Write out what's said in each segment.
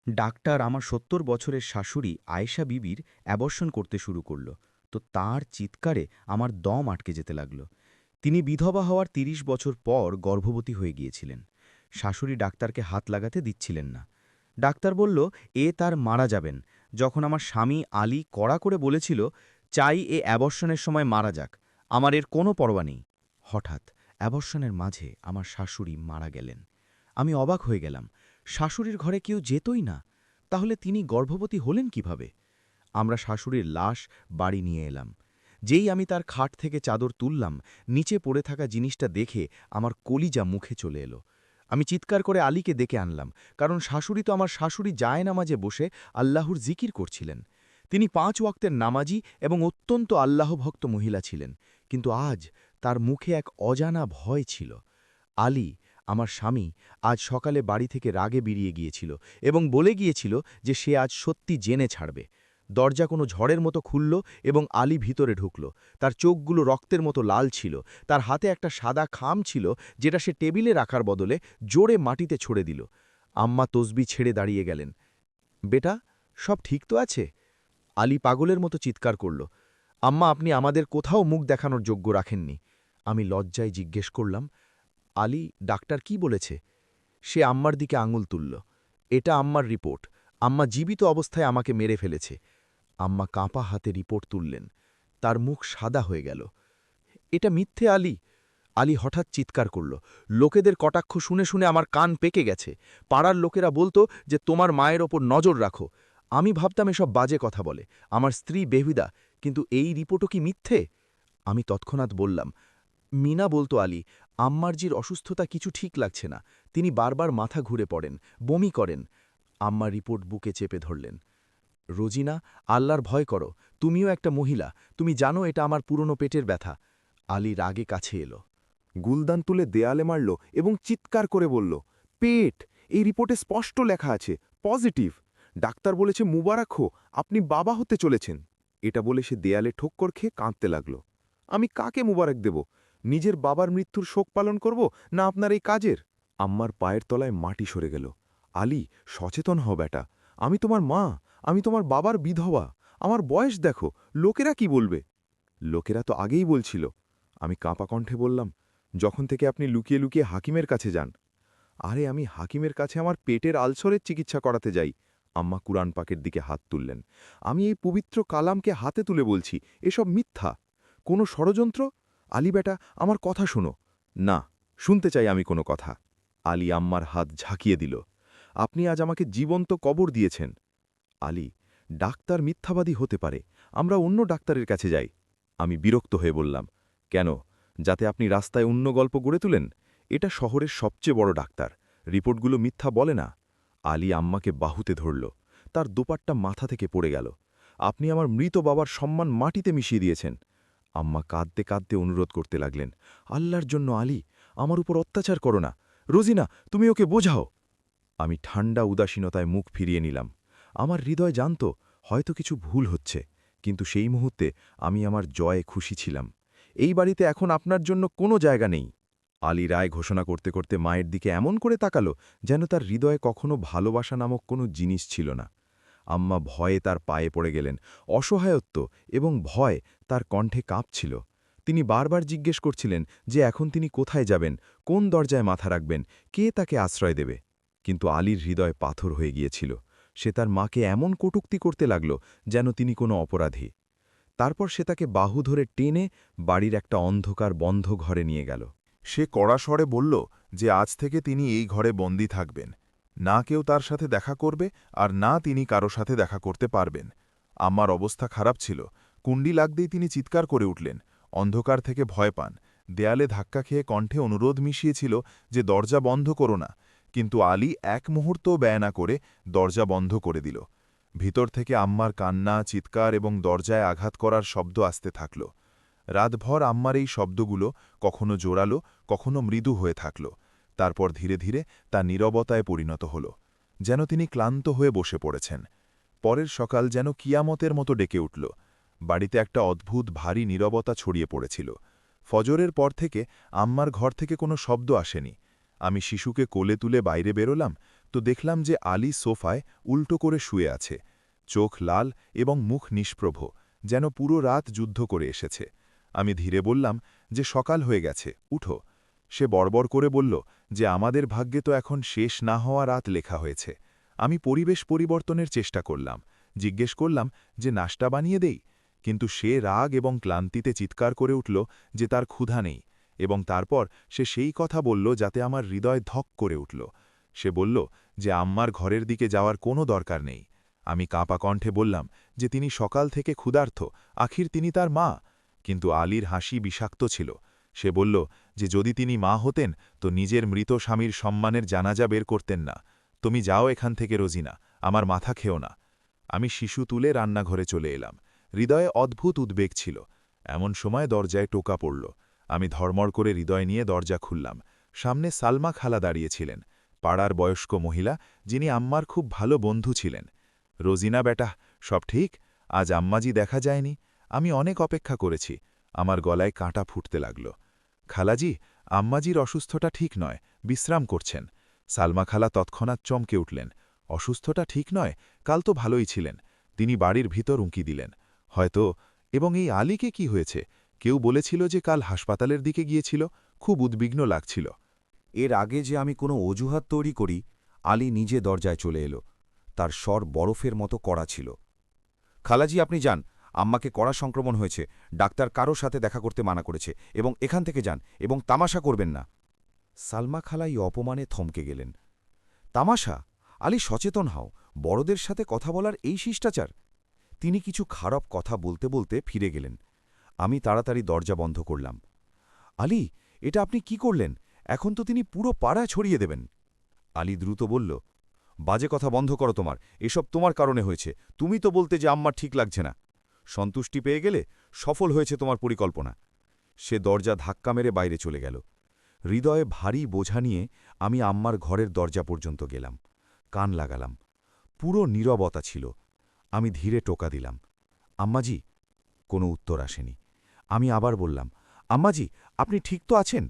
Doctor আমার ৭০ বছরের শাশুড়ি আয়েশা বিবির অ্যাবর্শন করতে শুরু করল। তো তার চিৎকারে আমার দম আটকে যেতে লাগল। তিনি বিধবা হওয়ার ৩০ বছর পর গর্ভবতী হয়ে গিয়েছিলেন। শাশুড়ি ডাক্তারকে হাত লাগাতে দিচ্ছিলেন না। ডাক্তার বলল, তার মারা যাবেন। যখন আমার স্বামী আলী কড়া করে বলেছিল, চাই অ্যাবর্শনের সময় মারা যাক, আমার এর কোনো পরোয়া নেই। হঠাৎ অ্যাবর্শনের মাঝে আমার শাশুড়ি মারা গেলেন। আমি অবাক হয়ে গেলাম। শাশুড়ির ঘরে কেউ যেতই না, তাহলে তিনি গর্ভবতী হলেন কিভাবে? আমরা শাশুড়ির লাশ বাড়ি নিয়ে এলাম। যেই আমি তার খাট থেকে চাদর তুললাম, নিচে পড়ে থাকা জিনিসটা দেখে আমার কলিজা মুখে চলে এলো। আমি চিৎকার করে আলীকে ডেকে আনলাম, কারণ শাশুড়ি তো আমার শাশুড়ি জায়নামাজে বসে আল্লাহর জিকির করছিলেন। তিনি ৫ ওয়াক্তের নামাজি এবং অত্যন্ত আল্লাহভক্ত মহিলা ছিলেন, কিন্তু আজ তার মুখে এক অজানা ভয় ছিল। আলী, আমার স্বামী, আজ সকালে বাড়ি থেকে রাগে বেরিয়ে গিয়েছিল এবং বলে গিয়েছিল যে সে আজ সত্যি জেনে ছাড়বে। দরজা কোনো ঝড়ের মতো খুলল এবং আলী ভিতরে ঢুকল। তার চোখগুলো রক্তের মতো লাল ছিল। তার হাতে একটা সাদা খাম ছিল, যেটা সে টেবিলে রাখার বদলে জোরে মাটিতে ছড়ে দিল। আম্মা তসবি ছেড়ে দাঁড়িয়ে গেলেন। বেটা, সব ঠিক তো আছে? আলী পাগলের মতো চিৎকার করল। আম্মা, আপনি আমাদের কোথাও মুখ দেখানোর যোগ্য রাখেননি। আমি লজ্জায় জিজ্ঞেস করলাম, আলী, ডাক্তার কি বলেছে? সে আম্মার দিকে আঙুল তুলল। এটা আম্মার রিপোর্ট। আম্মা জীবিত অবস্থায় আমাকে মেরে ফেলেছে। আম্মা কাঁপা হাতে রিপোর্ট তুললেন। তার মুখ সাদা হয়ে গেল। এটা মিথ্যে আলী। আলী হঠাৎ চিৎকার করল। লোকেদের কটাক্ষ শুনে শুনে আমার কান পেকে গেছে। পাড়ার লোকেরা বলতো যে তোমার মায়ের ওপর নজর রাখো। আমি ভাবতাম এসব বাজে কথা বলে, আমার স্ত্রী বেহুদা, কিন্তু এই রিপোর্টও কি মিথ্যে? আমি তৎক্ষণাৎ বললাম, মিনা বলতো, আলী, আম্মারজির অসুস্থতা কিছু ঠিক লাগছে না। তিনি বারবার মাথা ঘুরে পড়েন, বমি করেন। আম্মা রিপোর্ট বুকে চেপে ধরলেন। রোজিনা, আল্লাহর ভয় করো। তুমিও একটা মহিলা, তুমি জানো এটা আমার পুরনো পেটের ব্যথা। আলী রাগে কাছে এলো। গুলদান তুলে দেয়ালে মারল এবং চিৎকার করে বলল, পেট! এই রিপোর্টে স্পষ্ট লেখা আছে পজিটিভ। ডাক্তার বলেছে মুবারক হো, আপনি বাবা হতে চলেছেন। এটা বলে সে দেয়ালে ঠোক্কর খেয়ে কাঁদতে লাগল। আমি কাকে মুবারক দেব? নিজের বাবার মৃত্যুর শোক পালন করব, না আপনার এই কাজের? আম্মার পায়ের তলায় মাটি সরে গেল। আলী, সচেতন হও বেটা। আমি তোমার মা, আমি তোমার বাবার বিধবা। আমার বয়স দেখো, লোকেরা কি বলবে? লোকেরা তো আগেই বলছিল। আমি কাঁপা কণ্ঠে বললাম, যখন থেকে আপনি লুকিয়ে লুকিয়ে হাকিমের কাছে যান। আরে আমি হাকিমের কাছে আমার পেটের আলসরের চিকিৎসা করাতে যাই। আম্মা কুরআন পাকের দিকে হাত তুললেন। আমি এই পবিত্র কালামকে হাতে তুলে বলছি, এসব মিথ্যা। কোনো ষড়যন্ত্র? আলী বেটা, আমার কথা শোনো। না, শুনতে চাই আমি কোনো কথা। আলী আম্মার হাত ঝাঁকিয়ে দিল। আপনি আজ আমাকে জীবন্ত কবর দিয়েছেন। আলী, ডাক্তার মিথ্যাবাদী হতে পারে, আমরা অন্য ডাক্তারের কাছে যাই। আমি বিরক্ত হয়ে বললাম, কেন? যাতে আপনি রাস্তায় অন্য গল্প গড়ে তুলেন? এটা শহরের সবচেয়ে বড় ডাক্তার, রিপোর্টগুলো মিথ্যা বলে না। আলী আম্মাকে বাহুতে ধরল। তার দোপাট্টা মাথা থেকে পড়ে গেল। আপনি আমার মৃত বাবার সম্মান মাটিতে মিশিয়ে দিয়েছেন। আম্মা কাঁদতে কাঁদতে অনুরোধ করতে লাগলেন, আল্লাহর জন্য আলী, আমার উপর অত্যাচার করো না। রোজিনা, তুমি ওকে বোঝাও। আমি ঠান্ডা উদাসীনতায় মুখ ফিরিয়ে নিলাম। আমার হৃদয় জানত হয়তো কিছু ভুল হচ্ছে, কিন্তু সেই মুহূর্তে আমি আমার জয়ে খুশি ছিলাম। এই বাড়িতে এখন আপনার জন্য কোনো জায়গা নেই। আলী রায় ঘোষণা করতে করতে মায়ের দিকে এমন করে তাকালো যেন তার হৃদয়ে কখনো ভালোবাসা নামক কোনো জিনিস ছিল না। আম্মা ভয়ে তার পায়ে পড়ে গেলেন। অসহায়ত্ব এবং ভয় তার কণ্ঠে কাঁপছিল। তিনি বারবার জিজ্ঞেস করছিলেন যে এখন তিনি কোথায় যাবেন, কোন দরজায় মাথা রাখবেন, কে তাকে আশ্রয় দেবে। কিন্তু আলীর হৃদয় পাথর হয়ে গিয়েছিল। সে তার মাকে এমন কটূক্তি করতে লাগল যেন তিনি কোনো অপরাধী। তারপর সে তাকে বাহু ধরে টেনে বাড়ির একটা অন্ধকার বন্ধ ঘরে নিয়ে গেল। সে কড়া স্বরে বলল যে আজ থেকে তিনি এই ঘরে বন্দী থাকবেন। না কেউ তার সাথে দেখা করবে, আর না তিনি কারো সাথে দেখা করতে পারবেন। আমার অবস্থা খারাপ ছিল। কুণ্ডি লাগতেই তিনি চিৎকার করে উঠলেন। অন্ধকার থেকে ভয় পান। দেয়ালে ধাক্কা খেয়ে কণ্ঠে অনুরোধ মিশিয়েছিল যে দরজা বন্ধ করো না, কিন্তু আলী এক মুহূর্তও ব্যয় না করে দরজা বন্ধ করে দিল। ভিতর থেকে আম্মার কান্না, চিৎকার এবং দরজায় আঘাত করার শব্দ আসতে থাকল। রাতভর আম্মার এই শব্দগুলো কখনো জোরালো, কখনো মৃদু হয়ে থাকল। তারপর ধীরে ধীরে তা নীরবতায় পরিণত হল, যেন তিনি ক্লান্ত হয়ে বসে পড়েছেন। পরের সকাল যেন কিয়ামতের মতো ডেকে উঠল। বাড়িতে একটা অদ্ভুত ভারী নীরবতা ছড়িয়ে পড়েছিল। ফজরের পর থেকে আম্মার ঘর থেকে কোনো শব্দ আসেনি। আমি শিশুকে কোলে তুলে বাইরে বেরোলাম। তো দেখলাম যে আলী সোফায় উল্টো করে শুয়ে আছে, চোখ লাল এবং মুখ নিষ্প্রভ, যেন পুরো রাত যুদ্ধ করে এসেছে। আমি ধীরে বললাম যে সকাল হয়ে গেছে, উঠো। সে বড়বড় করে বলল যে আমাদের ভাগ্যে তো এখন শেষ না হওয়া রাত লেখা হয়েছে। আমি পরিবেশ পরিবর্তনের চেষ্টা করলাম, জিজ্ঞেস করলাম যে নাশতা বানিয়ে দেই, কিন্তু সে রাগ এবং ক্লান্তিতে চিৎকার করে উঠল যে তার ক্ষুধা নেই, এবং তারপর সে সেই কথা বলল যাতে আমার হৃদয় ধক করে উঠল। সে বলল যে আম্মার ঘরের দিকে যাওয়ার কোনো দরকার নেই। আমি কাঁপা কণ্ঠে বললাম যে তিনি সকাল থেকে ক্ষুধার্ত, আখির তিনি তার মা। কিন্তু আলীর হাসি বিষাক্ত ছিল। সে বলল যে যদি তিনি মা হতেন তো নিজের মৃত স্বামীর সম্মানের জানাজা বের করতেন না। তুমি যাও এখান থেকে রোজিনা, আমার মাথা খেও না। আমি শিশু তুলে রান্নাঘরে চলে এলাম। হৃদয়ে অদ্ভুত উদ্বেগ ছিল। এমন সময় দরজায় টোকা পড়ল। আমি ধর্মড় করে হৃদয় নিয়ে দরজা খুললাম। সামনে সালমা খালা দাঁড়িয়েছিলেন, পাড়ার বয়স্ক মহিলা, যিনি আম্মার খুব ভালো বন্ধু ছিলেন। রোজিনা বেটা, সব ঠিক? আজ আম্মাজি দেখা যায়নি। আমি অনেক অপেক্ষা করেছি। আমার গলায় কাঁটা ফুটতে লাগল। খালাজি, আম্মাজির অসুস্থতা ঠিক নয়, বিশ্রাম করছেন। সালমা খালা তৎক্ষণাৎ চমকে উঠলেন। অসুস্থতা ঠিক নয়? কাল তো ভালোই ছিলেন। তিনি বাড়ির ভিতর উঁকি দিলেন। হয়তো। এবং এই আলীকে কি হয়েছে? কেউ বলেছিল যে কাল হাসপাতালের দিকে গিয়েছিল, খুব উদ্বিগ্ন লাগছিল। এর আগে যে আমি কোনো অজুহাত তৈরি করি, আলী নিজে দরজায় চলে এলো। তার স্বর বরফের মতো কড়া ছিল। খালাজি, আপনি যান, আম্মাকে কড়া সংক্রমণ হয়েছে, ডাক্তার কারো সাথে দেখা করতে মানা করেছে, এবং এখান থেকে যান এবং তামাশা করবেন না। সালমা খালাই অপমানে থমকে গেলেন। তামাশা? আলী, সচেতন হও, বড়দের সাথে কথা বলার এই শিষ্টাচার। তিনি কিছু খারাপ কথা বলতে বলতে ফিরে গেলেন। আমি তাড়াতাড়ি দরজা বন্ধ করলাম। আলী, এটা আপনি কি করলেন? এখন তো তিনি পুরো পাড়া ছড়িয়ে দেবেন। আলী দ্রুত বলল, বাজে কথা বন্ধ করো তোমার, এসব তোমার কারণে হয়েছে। তুমি তো বলতে যে আম্মার ঠিক লাগছে না। সন্তুষ্টি পেয়ে গেলে সফল হয়েছে তোমার পরিকল্পনা। সে দরজা ধাক্কা মেরে বাইরে চলে গেল। হৃদয়ে ভারী বোঝা নিয়ে আমি আম্মার ঘরের দরজা পর্যন্ত গেলাম। কান লাগালাম। পুরো নীরবতা ছিল। আমি ধীরে টোকা দিলাম, আম্মাজি। কোনো উত্তর আসেনি। আমি আবার বললাম, আম্মাজি, আপনি ঠিক তো আছেন?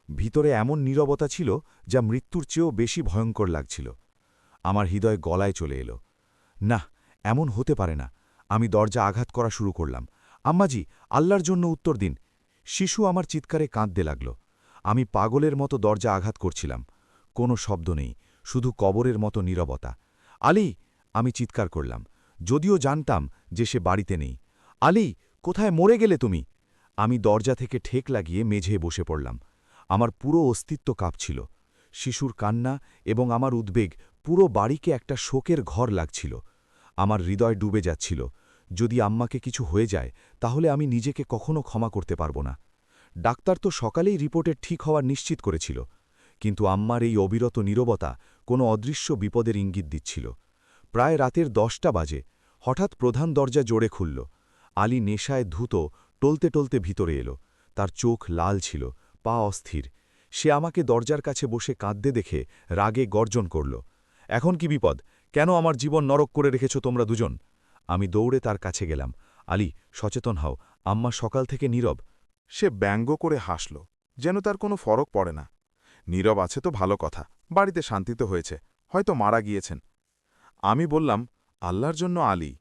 ভিতরে এমন নীরবতা ছিল যা মৃত্যুর চেয়েও বেশি ভয়ঙ্কর লাগছিল। আমার হৃদয় গলায় চলে এলো। না, এমন হতে পারে না। আমি দরজা আঘাত করা শুরু করলাম। আম্মাজি, আল্লাহর জন্য উত্তর দিন। শিশু আমার চিৎকারে কাঁদতে লাগল। আমি পাগলের মতো দরজা আঘাত করছিলাম। কোনো শব্দ নেই, শুধু কবরের মতো নীরবতা। আলী, আমি চিৎকার করলাম, যদিও জানতাম যে সে বাড়িতে নেই। আলী, কোথায় মরে গেলে তুমি? আমি দরজা থেকে ঠেক লাগিয়ে মেঝে বসে পড়লাম। আমার পুরো অস্তিত্ব কাঁপছিল। শিশুর কান্না এবং আমার উদ্বেগ পুরো বাড়িকে একটা শোকের ঘর লাগছিল। আমার হৃদয় ডুবে যাচ্ছিল। যদি আম্মাকে কিছু হয়ে যায় তাহলে আমি নিজেকে কখনো ক্ষমা করতে পারব না। ডাক্তার তো সকালেই রিপোর্টের ঠিক হওয়ার নিশ্চিত করেছিল, কিন্তু আম্মার এই অবিরত নীরবতা কোনো অদৃশ্য বিপদের ইঙ্গিত দিচ্ছিল। প্রায় রাতের 10টা বাজে। হঠাৎ প্রধান দরজা জোরে খুলল। আলী নেশায় ধুত টলতে টলতে ভিতরে এলো। তার চোখ লাল ছিল, পা অস্থির। সে আমাকে দরজার কাছে বসে কাঁদতে দেখে রাগে গর্জন করল, এখন কি বিপদ? কেন আমার জীবন নরক করে রেখেছ তোমরা দুজন? আমি দৌড়ে তার কাছে গেলাম। আলী, সচেতন হও, আম্মা সকাল থেকে নীরব। সে ব্যঙ্গ করে হাসল, যেন তার কোনো ফরক পড়ে না। নীরব আছে তো ভালো কথা, বাড়িতে শান্তিতে হয়েছে, হয়তো মারা গিয়েছেন। আমি বললাম, আল্লাহর জন্য আলী।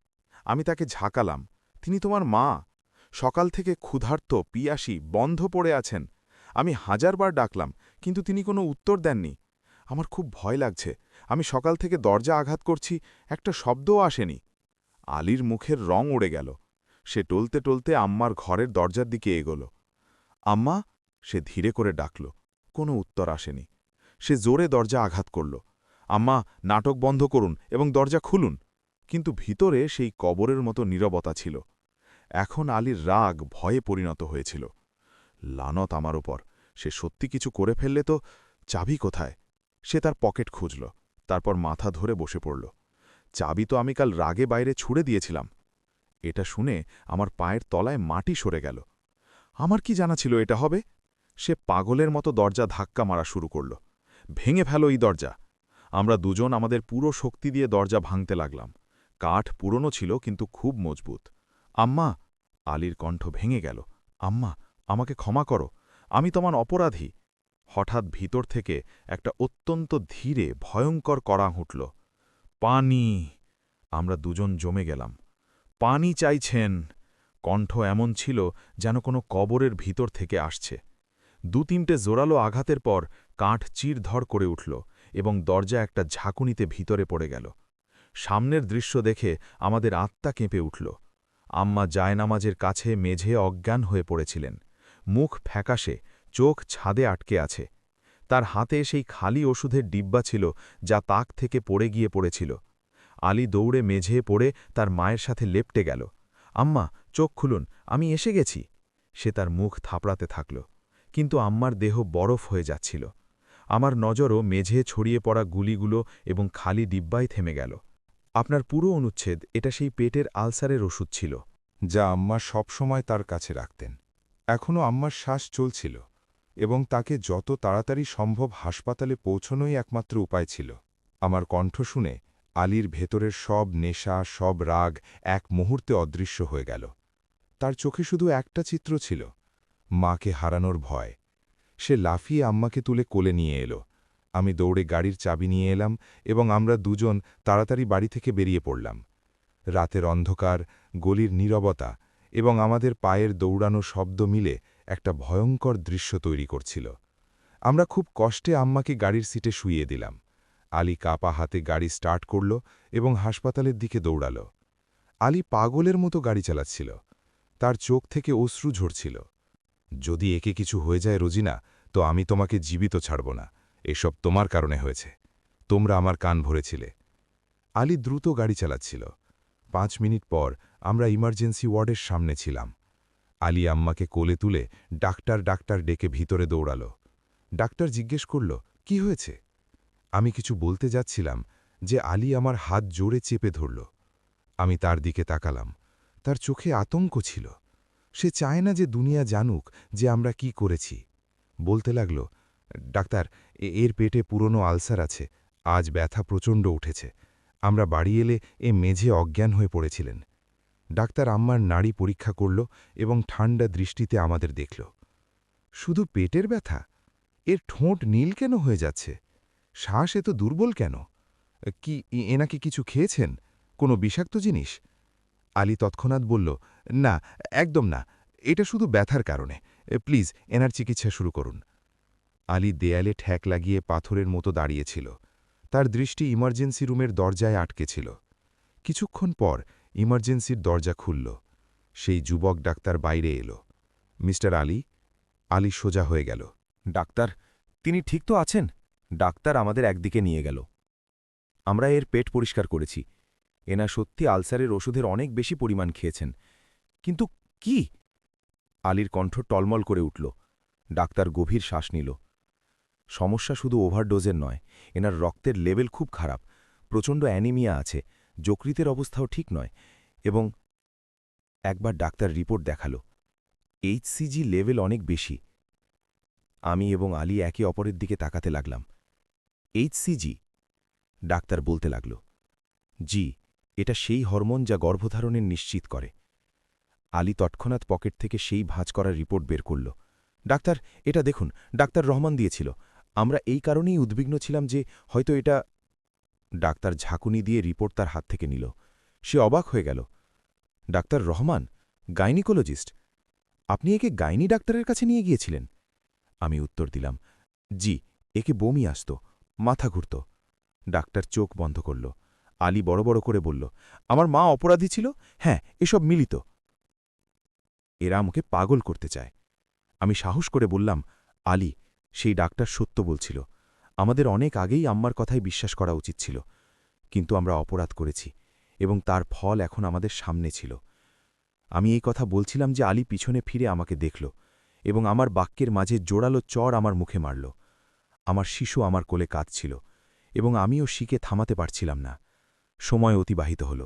আমি তাকে ঝাঁকালাম, তিনি তোমার মা। সকাল থেকে ক্ষুধার্ত, পিয়াসী, বন্ধ পড়ে আছেন। আমি 1000বার ডাকলাম, কিন্তু তিনি কোনো উত্তর দেননি। আমার খুব ভয় লাগছে। আমি সকাল থেকে দরজা আঘাত করছি, একটা শব্দও আসেনি। আলীর মুখের রং উড়ে গেল। সে টলতে টলতে আম্মার ঘরের দরজার দিকে এগোল। আম্মা, সে ধীরে করে ডাকল। কোনো উত্তর আসেনি। সে জোরে দরজা আঘাত করল। আম্মা, নাটক বন্ধ করুন এবং দরজা খুলুন। কিন্তু ভিতরে সেই কবরের মতো নীরবতা ছিল। এখন আলীর রাগ ভয়ে পরিণত হয়েছিল। লানত আমার ওপর, সে সত্যি কিছু করে ফেললে তো। চাবি কোথায়? সে তার পকেট খুঁজল, তারপর মাথা ধরে বসে পড়ল। চাবি তো আমি কাল রাগে বাইরে ছুড়ে দিয়েছিলাম। এটা শুনে আমার পায়ের তলায় মাটি সরে গেল। আমার কি জানা ছিল এটা হবে? সে পাগলের মতো দরজা ধাক্কা মারা শুরু করল। ভেঙে ফেলো এই দরজা। আমরা দুজন আমাদের পুরো শক্তি দিয়ে দরজা ভাঙতে লাগলাম। কাঠ পুরনো ছিল কিন্তু খুব মজবুত। আম্মা, আলীর কণ্ঠ ভেঙে গেল। আম্মা, আমাকে ক্ষমা করো, আমি তোমার অপরাধী। হঠাৎ ভিতর থেকে একটা অত্যন্ত ধীরে ভয়ঙ্কর কড়া উঠল। পানি! আমরা দুজন জমে গেলাম। পানি চাইছেন! কণ্ঠ এমন ছিল যেন কোনো কবরের ভিতর থেকে আসছে। ২-৩টে জোরালো আঘাতের পর কাঠ চিরধর করে উঠল এবং দরজা একটা ঝাঁকুনিতে ভিতরে পড়ে গেল। সামনের দৃশ্য দেখে আমাদের আত্মা কেঁপে উঠল। আম্মা জায়নামাজের কাছে মেঝে অজ্ঞান হয়ে পড়েছিলেন। মুখ ফ্যাকাশে, চোখ ছাদে আটকে আছে। তার হাতে সেই খালি ওষুধের ডিব্বা ছিল যা তাক থেকে পড়ে গিয়ে পড়েছিল। আলী দৌড়ে মেঝে পড়ে তার মায়ের সাথে লেপটে গেল। আম্মা, চোখ খুলুন, আমি এসে গেছি। সে তার মুখ থাপড়াতে থাকল, কিন্তু আম্মার দেহ বরফ হয়ে যাচ্ছিল। আমার নজরও মেঝে ছড়িয়ে পড়া গুলিগুলো এবং খালি ডিব্বায় থেমে গেল। আপনার পুরো অনুচ্ছেদ, এটা সেই পেটের আলসারের ওষুধ ছিল। যা আম্মা সবসময় তার কাছে রাখতেন। এখনও আম্মার শ্বাস চলছিল এবং তাকে যত তাড়াতাড়ি সম্ভব হাসপাতালে পৌঁছনোই একমাত্র উপায় ছিল। আমার কণ্ঠ শুনে আলীর ভেতরের সব নেশা, সব রাগ এক মুহূর্তে অদৃশ্য হয়ে গেল। তার চোখে শুধু একটা চিত্র ছিল, মাকে হারানোর ভয়। সে লাফিয়ে আম্মাকে তুলে কোলে নিয়ে এলো। আমি দৌড়ে গাড়ির চাবি নিয়ে এলাম এবং আমরা দুজন তাড়াতাড়ি বাড়ি থেকে বেরিয়ে পড়লাম। রাতের অন্ধকার, গলির নীরবতা এবং আমাদের পায়ের দৌড়ানো শব্দ মিলে একটা ভয়ঙ্কর দৃশ্য তৈরি করছিল। আমরা খুব কষ্টে আম্মাকে গাড়ির সিটে শুইয়ে দিলাম। আলী কাপা হাতে গাড়ি স্টার্ট করল এবং হাসপাতালের দিকে দৌড়াল। আলী পাগলের মতো গাড়ি চালাচ্ছিল। তার চোখ থেকে অশ্রু ঝরছিল। যদি একে কিছু হয়ে যায় রোজিনা, তো আমি তোমাকে জীবিত ছাড়ব না। এসব তোমার কারণে হয়েছে। তোমরা আমার কান ভরেছিলে। আলী দ্রুত গাড়ি চালাচ্ছিল। ৫ মিনিট পর আমরা ইমার্জেন্সি ওয়ার্ডের সামনে ছিলাম। আলী আম্মাকে কোলে তুলে ডাক্তার ডাক্তার ডেকে ভিতরে দৌড়াল। ডাক্তার জিজ্ঞেস করল, কি হয়েছে? আমি কিছু বলতে যাচ্ছিলাম যে আলী আমার হাত জোরে চেপে ধরল। আমি তার দিকে তাকালাম। তার চোখে আতঙ্ক ছিল। সে চায় না যে দুনিয়া জানুক যে আমরা কি করেছি। বলতে লাগল, ডাক্তার, এর পেটে পুরনো আলসার আছে। আজ ব্যথা প্রচণ্ড উঠেছে। আমরা বাড়ি এলে এ মেঝে অজ্ঞান হয়ে পড়েছিলেন। ডাক্তার আম্মার নাড়ি পরীক্ষা করল এবং ঠান্ডা দৃষ্টিতে আমাদের দেখল। শুধু পেটের ব্যথা? এর ঠোঁট নীল কেন হয়ে যাচ্ছে? শ্বাস এত দুর্বল কেন? কি এনাকে কিছু খেয়েছেন? কোনো বিষাক্ত জিনিস? আলী তৎক্ষণাৎ বলল, না, একদম না। এটা শুধু ব্যথার কারণে। প্লিজ এনার চিকিৎসা শুরু করুন। আলী দেয়ালে ঠ্যাক লাগিয়ে পাথরের মতো দাঁড়িয়েছিল। তার দৃষ্টি ইমার্জেন্সি রুমের দরজায় আটকে ছিল। কিছুক্ষণ পর ইমার্জেন্সির দরজা খুলল। সেই যুবক ডাক্তার বাইরে এলো। মিস্টার আলী? আলী সোজা হয়ে গেল। ডাক্তার, তিনি ঠিক তো আছেন? ডাক্তার আমাদের একদিকে নিয়ে গেল। আমরা এর পেট পরিষ্কার করেছি। এনা সত্যি আলসারের ওষুধের অনেক বেশি পরিমাণ খেয়েছেন। কিন্তু কি? আলীর কণ্ঠ টলমল করে উঠল। ডাক্তার গভীর শ্বাস নিল। সমস্যা শুধু ওভারডোজের নয়, এনার রক্তের লেভেল খুব খারাপ। প্রচণ্ড অ্যানিমিয়া আছে, যকৃতের অবস্থাও ঠিক নয়। এবং একবার ডাক্তার রিপোর্ট দেখাল, এইচসিজি লেভেল অনেক বেশি। আমি এবং আলী একে অপরের দিকে তাকাতে লাগলাম। এইচসিজি? ডাক্তার বলতে লাগল, জি, এটা সেই হরমোন যা গর্ভধারণের নিশ্চিত করে। আলী তৎক্ষণাৎ পকেট থেকে সেই ভাঁজ করা রিপোর্ট বের করল। ডাক্তার, এটা দেখুন, ডাক্তার রহমান দিয়েছিল। আমরা এই কারণেই উদ্বিগ্ন ছিলাম যে হয়তো এটা। ডাক্তার ঝাঁকুনি দিয়ে রিপোর্ট তার হাত থেকে নিল। সে অবাক হয়ে গেল। Doctor Rahman, gynaecologist? আপনি একে গাইনি ডাক্তারের কাছে নিয়ে গিয়েছিলেন? আমি উত্তর দিলাম, জি, একে বমি আসত, মাথা ঘুরত। ডাক্তার চোখ বন্ধ করল। আলী বড় বড় করে বলল, আমার মা অপরাধী ছিল? হ্যাঁ, এসব মিলিত। এরা আমাকে পাগল করতে চায়। আমি সাহস করে বললাম, আলী, সেই ডাক্তার সত্য বলছিল। আমাদের অনেক আগেই আম্মার কথায় বিশ্বাস করা উচিত ছিল। কিন্তু আমরা অপরাধ করেছি এবং তার ফল এখন আমাদের সামনে ছিল। আমি এই কথা বলছিলাম যে আলী পিছনে ফিরে আমাকে দেখল এবং আমার বাক্যের মাঝে জোরালো চড় আমার মুখে মারল। আমার শিশু আমার কোলে কাঁদছিল এবং আমিও শিকে থামাতে পারছিলাম না। সময় অতিবাহিত হল।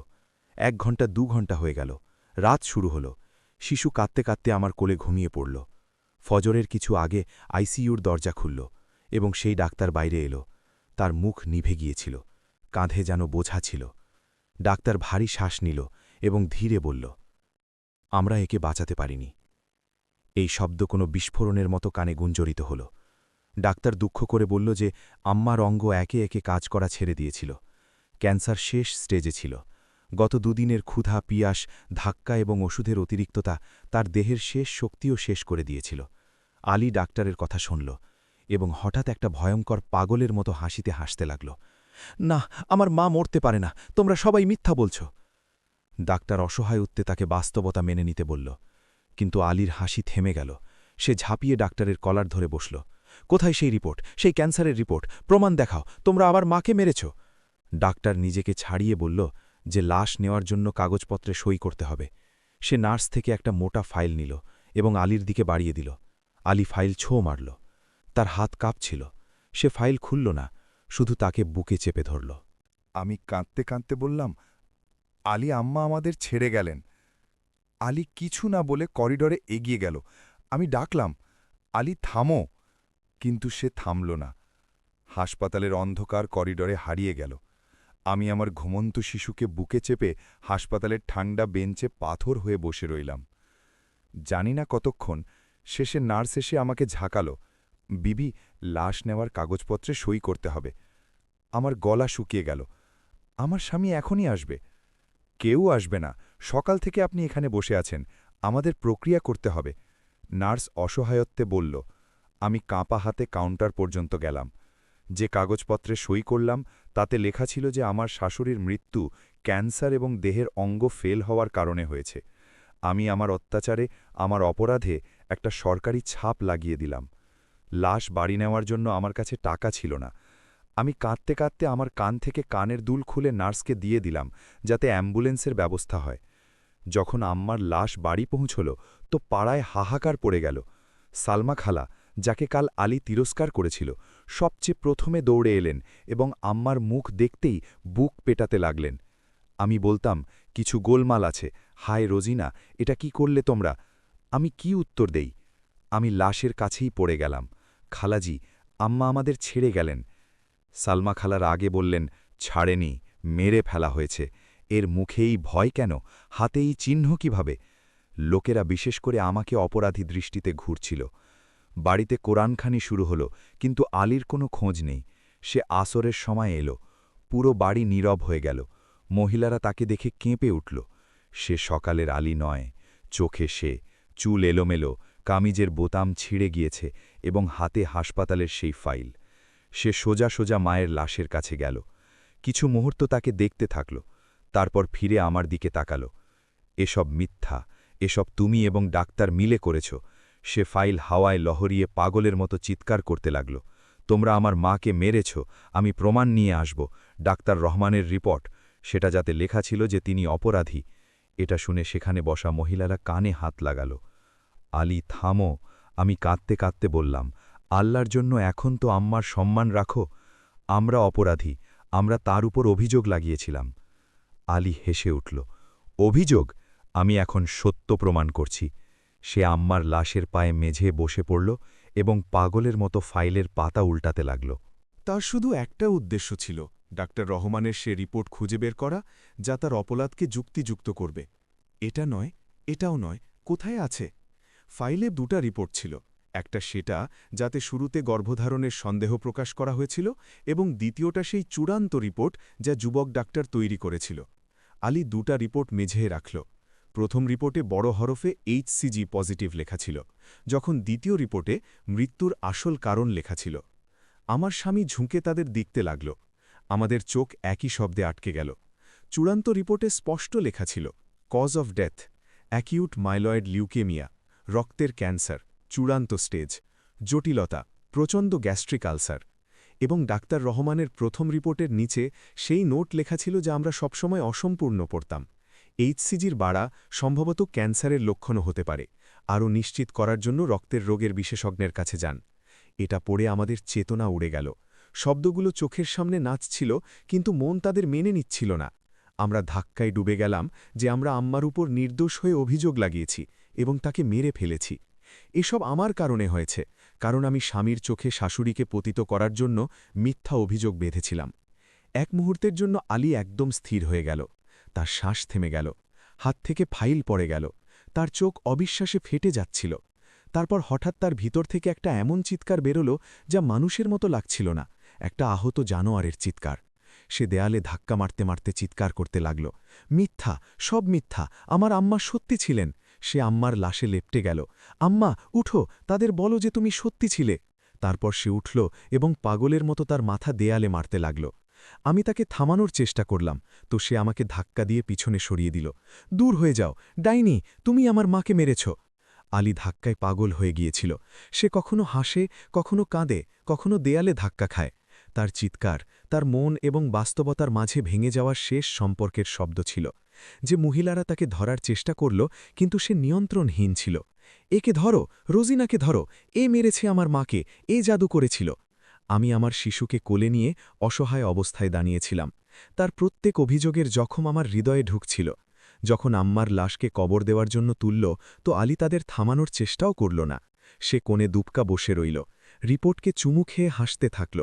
1 ঘণ্টা 2 ঘণ্টা হয়ে গেল। রাত শুরু হল। শিশু কাঁদতে কাঁদতে আমার কোলে ঘুমিয়ে পড়ল। ফজরের কিছু আগে আইসিইউর দরজা খুলল এবং সেই ডাক্তার বাইরে এলো। তার মুখ নিভে গিয়েছিল, কাঁধে যেন বোঝা ছিল। ডাক্তার ভারী শ্বাস নিল এবং ধীরে বলল, আমরা একে বাঁচাতে পারিনি। এই শব্দ কোনো বিস্ফোরণের মতো কানে গুঞ্জরিত হল। ডাক্তার দুঃখ করে বলল যে আম্মার অঙ্গ একে একে কাজ করা ছেড়ে দিয়েছিল। ক্যান্সার শেষ স্টেজে ছিল। গত দুদিনের ক্ষুধা, পিয়াস, ধাক্কা এবং ওষুধের অতিরিক্ততা তার দেহের শেষ শক্তিও শেষ করে দিয়েছিল। আলী ডাক্তারের কথা শুনল এবং হঠাৎ একটা ভয়ঙ্কর পাগলের মতো হাসতে লাগল। না, আমার মা মরতে পারে না, তোমরা সবাই মিথ্যা বলছ। ডাক্তার অসহায় উত্তে তাকে বাস্তবতা মেনে নিতে বলল, কিন্তু আলীর হাসি থেমে গেল। সে ঝাঁপিয়ে ডাক্তারের কলার ধরে বসল। কোথায় সেই রিপোর্ট, সেই ক্যান্সারের রিপোর্ট? প্রমাণ দেখাও, তোমরা আবার মাকে মেরেছ। ডাক্তার নিজেকে ছাড়িয়ে বলল যে লাশ নেওয়ার জন্য কাগজপত্রে সই করতে হবে। সে নার্স থেকে একটা মোটা ফাইল নিল এবং আলীর দিকে বাড়িয়ে দিল। আলী ফাইল ছো মারল। তার হাত কাঁপছিল। সে ফাইল খুলল না, শুধু তাকে বুকে চেপে ধরল। আমি কাঁদতে কাঁদতে বললাম, আলী আম্মা আমাদের ছেড়ে গেলেন। আলী কিছু না বলে করিডরে এগিয়ে গেল। আমি ডাকলাম, আলী থামো, কিন্তু সে থামল না। হাসপাতালের অন্ধকার করিডরে হারিয়ে গেল। আমি আমার ঘুমন্ত শিশুকে বুকে চেপে হাসপাতালের ঠান্ডা বেঞ্চে পাথর হয়ে বসে রইলাম। জানি না কতক্ষণ, শেষে নার্স এসে আমাকে ঝাঁকালো, বিবি, লাশ নেওয়ার কাগজপত্রে সই করতে হবে। আমার গলা শুকিয়ে গেল। আমার স্বামী এখনই আসবে। কেউ আসবে না, সকাল থেকে আপনি এখানে বসে আছেন, আমাদের প্রক্রিয়া করতে হবে। নার্স অসহায়ত্বে বলল। আমি কাঁপা হাতে কাউন্টার পর্যন্ত গেলাম। যে কাগজপত্রে সই করলাম তাতে লেখা ছিল যে আমার শাশুড়ির মৃত্যু ক্যান্সার এবং দেহের অঙ্গ ফেল হওয়ার কারণে হয়েছে। আমি আমার অত্যাচারে, আমার অপরাধে একটা সরকারি ছাপ লাগিয়ে দিলাম। লাশ বাড়ি নেওয়ার জন্য আমার কাছে টাকা ছিল না। আমি কাঁদতে কাঁদতে আমার কান থেকে কানের দুল খুলে নার্সকে দিয়ে দিলাম, যাতে অ্যাম্বুলেন্সের ব্যবস্থা হয়। যখন আম্মার লাশ বাড়ি পৌঁছল তো পাড়ায় হাহাকার পড়ে গেল। সালমা খালা, যাকে কাল আলী তিরস্কার করেছিল, সবচেয়ে প্রথমে দৌড়ে এলেন এবং আম্মার মুখ দেখতেই বুক পেটাতে লাগলেন। আমি বলতাম, কিছু গোলমাল আছে, হায় রোজিনা, এটা কি করলে তোমরা? আমি কি উত্তর দেই? আমি লাশের কাছেই পড়ে গেলাম। খালাজি, আম্মা আমাদের ছেড়ে গেলেন। সালমা খালার আগে বললেন, ছাড়েনি, মেরে ফেলা হয়েছে। এর মুখেই ভয় কেন, হাতেই চিহ্ন কিভাবে? লোকেরা বিশেষ করে আমাকে অপরাধী দৃষ্টিতে ঘুরছিল। বাড়িতে কোরআনখানি শুরু হলো, কিন্তু আলীর কোনো খোঁজ নেই। সে আসরের সময় এলো। পুরো বাড়ি নীরব হয়ে গেল। মহিলারা তাকে দেখে কেঁপে উঠল। সে সকালের আলী নয়। চোখে সে, চুল এলোমেলো, কামিজের বোতাম ছিঁড়ে গিয়েছে এবং হাতে হাসপাতালের সেই ফাইল। সে সোজা সোজা মায়ের লাশের কাছে গেল। কিছু মুহূর্ত তাকে দেখতে থাকল, তারপর ফিরে আমার দিকে তাকাল। এসব মিথ্যা, এসব তুমি এবং ডাক্তার মিলে করেছ। সে ফাইল হাওয়ায় লহরিয়ে পাগলের মতো চিৎকার করতে লাগল। তোমরা আমার মাকে মেরেছ, আমি প্রমাণ নিয়ে আসব। ডাক্তার রহমানের রিপোর্ট, সেটা যাতে লেখা ছিল যে তিনি অপরাধী। এটা শুনে সেখানে বসা মহিলারা কানে হাত লাগাল। আলী থামো, আমি কাঁদতে কাঁদতে বললাম, আল্লাহর জন্য এখন তো আম্মার সম্মান রাখো। আমরা অপরাধী, আমরা তার উপর অভিযোগ লাগিয়েছিলাম। আলী হেসে উঠল। অভিযোগ? আমি এখন সত্য প্রমাণ করছি। সে আম্মার লাশের পায়ে মেঝে বসে পড়ল এবং পাগলের মতো ফাইলের পাতা উল্টাতে লাগল। তার শুধু একটা উদ্দেশ্য ছিল, ডাক্তার রহমানের সে রিপোর্ট খুঁজে বের করা, যা তার অপরাধকে যুক্তিযুক্ত করবে। এটা নয়, এটাও নয়, কোথায় আছে? ফাইলে দুটা রিপোর্ট ছিল, একটা সেটা যাতে শুরুতে গর্ভধারণের সন্দেহ প্রকাশ করা হয়েছিল, এবং দ্বিতীয়টা সেই চূড়ান্ত রিপোর্ট যা যুবক ডাক্তার তৈরি করেছিল। আলী দুটা রিপোর্ট মেঝে রাখল। প্রথম রিপোর্টে বড় হরফে HCG পজিটিভ লেখা ছিল, যখন দ্বিতীয় রিপোর্টে মৃত্যুর আসল কারণ লেখা ছিল। আমার স্বামী ঝুঁকে তাদের দেখতে লাগল। আমাদের চোখ একই শব্দে আটকে গেল। চূড়ান্ত রিপোর্টে স্পষ্ট লেখা ছিল, cause of death, acute myeloid leukaemia, রক্তের ক্যান্সার, চূড়ান্ত স্টেজ, জটিলতা, প্রচণ্ড গ্যাস্ট্রিক আলসার। এবং ডাক্তার রহমানের প্রথম রিপোর্টের নিচে সেই নোট লেখা ছিল যা আমরা সবসময় অসম্পূর্ণ পড়তাম, HCGর বাড়া সম্ভবত ক্যান্সারের লক্ষণও হতে পারে, আরও নিশ্চিত করার জন্য রক্তের রোগের বিশেষজ্ঞের কাছে যান। এটা পড়ে আমাদের চেতনা উড়ে গেল। শব্দগুলো চোখের সামনে নাচছিল, কিন্তু মন তাদের মেনে নিচ্ছিল না। আমরা ধাক্কায় ডুবে গেলাম যে আমরা আম্মার উপর নির্দোষ হয়ে অভিযোগ লাগিয়েছি এবং তাকে মেরে ফেলেছি। এসব আমার কারণে হয়েছে, কারণ আমি স্বামীর চোখে শাশুড়িকে পতিত করার জন্য মিথ্যা অভিযোগ বেঁধেছিলাম। এক মুহূর্তের জন্য আলী একদম স্থির হয়ে গেল। তার শ্বাস থেমে গেল, হাত থেকে ফাইল পড়ে গেল, তার চোখ অবিশ্বাসে ফেটে যাচ্ছিল। তারপর হঠাৎ তার ভিতর থেকে একটা এমন চিৎকার বেরোল যা মানুষের মতো লাগছিল না, একটা আহত জানোয়ারের চিৎকার। সে দেয়ালে ধাক্কা মারতে মারতে চিৎকার করতে লাগল, মিথ্যা, সব মিথ্যা, আমার আম্মা সত্যি ছিলেন। সে আম্মার লাশে লেপ্টে গেল। আম্মা, উঠো, তাদের বলো যে তুমি সত্যি ছিলে। তারপর সে উঠল এবং পাগলের মতো তার মাথা দেয়ালে মারতে লাগল। আমি তাকে থামানোর চেষ্টা করলাম, তো সে আমাকে ধাক্কা দিয়ে পিছনে সরিয়ে দিল। দূর হয়ে যাও, ডাইনি, তুমি আমার মাকে মেরেছ। আলী ধাক্কায় পাগল হয়ে গিয়েছিল। সে কখনো হাসে, কখনো কাঁদে, কখনো দেয়ালে ধাক্কা খায়। তার চিৎকার তার মন এবং বাস্তবতার মাঝে ভেঙে যাওয়ার শেষ সম্পর্কের শব্দ ছিল। যে মহিলারা তাকে ধরার চেষ্টা করল, কিন্তু সে নিয়ন্ত্রণহীন ছিল। একে ধরো, রোজিনাকে ধরো, এ মেরেছে আমার মাকে, এ জাদু করেছিল। আমি আমার শিশুকে কোলে নিয়ে অসহায় অবস্থায় দাঁড়িয়েছিলাম। তার প্রত্যেক অভিযোগের জখম আমার হৃদয়ে ঢুকছিল। যখন আম্মার লাশকে কবর দেওয়ার জন্য তুলল, তো আলী তাদের থামানোর চেষ্টাও করল না। সে কোণে দুপকা বসে রইল, রিপোর্টকে চুমু খেয়ে হাসতে থাকল।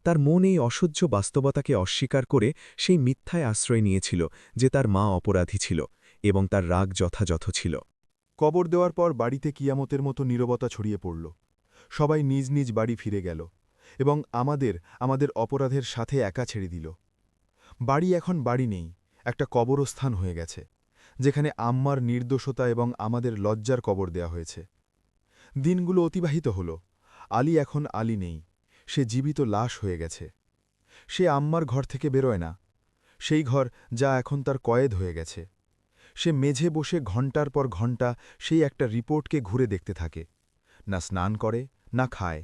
তার মন এই অসহ্য বাস্তবতাকে অস্বীকার করে সেই মিথ্যায় আশ্রয় নিয়েছিল যে তার মা অপরাধী ছিল এবং তার রাগ যথাযথ ছিল। কবর দেওয়ার পর বাড়িতে কিয়ামতের মতো নীরবতা ছড়িয়ে পড়ল। সবাই নিজ নিজ বাড়ি ফিরে গেল এবং আমাদের অপরাধের সাথে একা ছেড়ে দিল। বাড়ি এখন বাড়ি নেই, একটা কবরস্থান হয়ে গেছে, যেখানে আম্মার নির্দোষতা এবং আমাদের লজ্জার কবর দেয়া হয়েছে। দিনগুলো অতিবাহিত হল। আলী এখন আলী নেই, সে জীবিত লাশ হয়ে গেছে। সে আম্মার ঘর থেকে বেরোয় না, সেই ঘর যা এখন তার কয়েদ হয়ে গেছে। সে মেঝে বসে ঘণ্টার পর ঘণ্টা সেই একটা রিপোর্টকে ঘুরে দেখতে থাকে, না স্নান করে না খায়।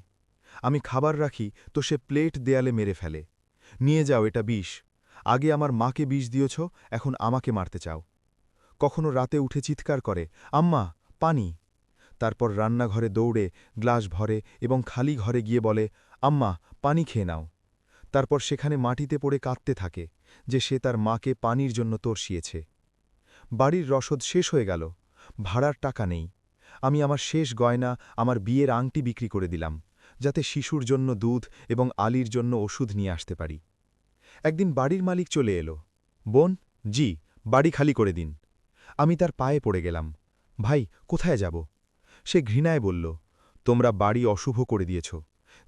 আমি খাবার রাখি তো সে প্লেট দেয়ালে মেরে ফেলে, নিয়ে যাও, এটা বিষ। আগে আমার মাকে বিষ দিয়েছ, এখন আমাকে মারতে চাও। কখনো রাতে উঠে চিৎকার করে, আম্মা, পানি। তারপর রান্নাঘরে দৌড়ে গ্লাস ভরে এবং খালি ঘরে গিয়ে বলে, আম্মা, পানি খেয়ে নাও। তারপর সেখানে মাটিতে পড়ে কাঁদতে থাকে যে সে তার মাকে পানির জন্য তরসিয়েছে। বাড়ির রসদ শেষ হয়ে গেল, ভাড়ার টাকা নেই। আমি আমার শেষ গয়না, আমার বিয়ের আংটি বিক্রি করে দিলাম, যাতে শিশুর জন্য দুধ এবং আলীর জন্য ওষুধ নিয়ে আসতে পারি। একদিন বাড়ির মালিক চলে এলো। বোন, জি, বাড়ি খালি করে দিন। আমি তার পায়ে পড়ে গেলাম। ভাই, কোথায় যাব? সে ঘৃণায় বলল, তোমরা বাড়ি অশুভ করে দিয়েছ।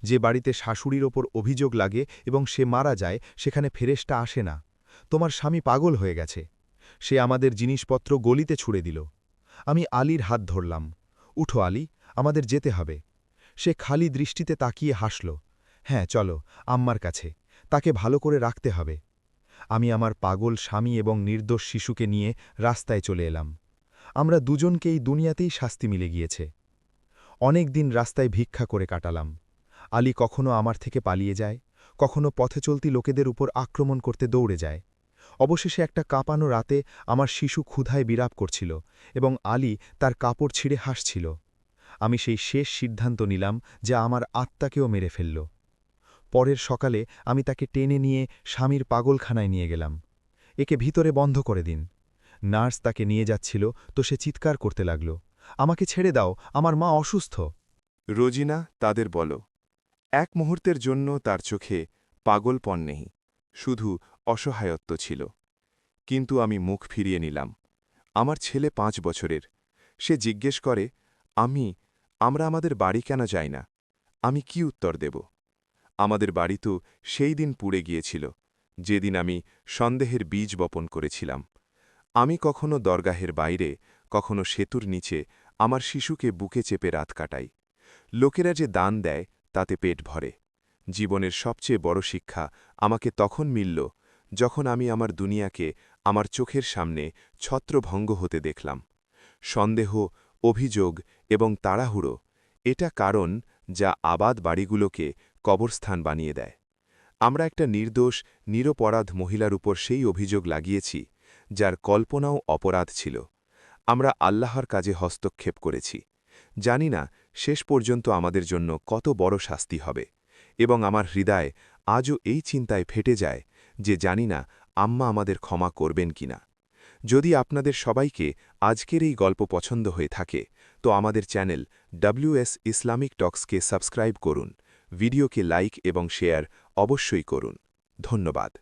যে বাড়িতে শাশুড়ির ওপর অভিযোগ লাগে এবং সে মারা যায়, সেখানে ফেরেশতা আসে না। তোমার স্বামী পাগল হয়ে গেছে। সে আমাদের জিনিসপত্র গলিতে ছুড়ে দিল। আমি আলীর হাত ধরলাম। উঠো আলী, আমাদের যেতে হবে। সে খালি দৃষ্টিতে তাকিয়ে হাসল। হ্যাঁ, চলো, আম্মার কাছে, তাকে ভালো করে রাখতে হবে। আমি আমার পাগল স্বামী এবং নির্দোষ শিশুকে নিয়ে রাস্তায় চলে এলাম। আমরা দুজনকেই দুনিয়াতেই শাস্তি মিলে গিয়েছে। অনেক দিন রাস্তায় ভিক্ষা করে কাটালাম। আলী কখনো আমার থেকে পালিয়ে যায়, কখনো পথে চলতি লোকেদের উপর আক্রমণ করতে দৌড়ে যায়। অবশেষে একটা কাঁপানো রাতে আমার শিশু ক্ষুধায় বিরাপ করছিল এবং আলী তার কাপড় ছিঁড়ে হাসছিল। আমি সেই শেষ সিদ্ধান্ত নিলাম যা আমার আত্মাকেও মেরে ফেলল। পরের সকালে আমি তাকে টেনে নিয়ে স্বামীর পাগলখানায় নিয়ে গেলাম। একে ভিতরে বন্ধ করে দিন। নার্স তাকে নিয়ে যাচ্ছিল তো সে চিৎকার করতে লাগল, আমাকে ছেড়ে দাও, আমার মা অসুস্থ। রোজিনা তাদের বলো। এক মুহূর্তের জন্য তার চোখে পাগলপন নেই, শুধু অসহায়ত্ব ছিল। কিন্তু আমি মুখ ফিরিয়ে নিলাম। আমার ছেলে 5 বছরের। সে জিজ্ঞেস করে, আমরা আমাদের বাড়ি কেন যাই না? আমি কি উত্তর দেব? আমাদের বাড়ি তো সেই দিন পুড়ে গিয়েছিল, যেদিন আমি সন্দেহের বীজ বপন করেছিলাম। আমি কখনো দরগাহের বাইরে, কখনো সেতুর নিচে আমার শিশুকে বুকে চেপে রাত কাটাই। লোকেরা যে দান দেয় তাতে পেট ভরে। জীবনের সবচেয়ে বড় শিক্ষা আমাকে তখন মিলল যখন আমি আমার দুনিয়াকে আমার চোখের সামনে ছত্রভঙ্গ হতে দেখলাম। সন্দেহ, অভিযোগ এবং তাড়াহুড়ো, এটা কারণ যা আবাদ বাড়িগুলোকে কবরস্থান বানিয়ে দেয়। আমরা একটা নির্দোষ, নিরপরাধ মহিলার উপর সেই অভিযোগ লাগিয়েছি যার কল্পনাও অপরাধ ছিল। আমরা আল্লাহর কাজে হস্তক্ষেপ করেছি। জানি না শেষ পর্যন্ত আমাদের জন্য কত বড় শাস্তি হবে, এবং আমার হৃদয় আজও এই চিন্তায় ফেটে যায় যে জানি না আম্মা আমাদের ক্ষমা করবেন কিনা। যদি আপনাদের সবাইকে আজকের এই গল্প পছন্দ হয়ে থাকে তো আমাদের চ্যানেল WS ইসলামিক টক্সকে সাবস্ক্রাইব করুন, ভিডিওকে লাইক এবং শেয়ার অবশ্যই করুন। ধন্যবাদ।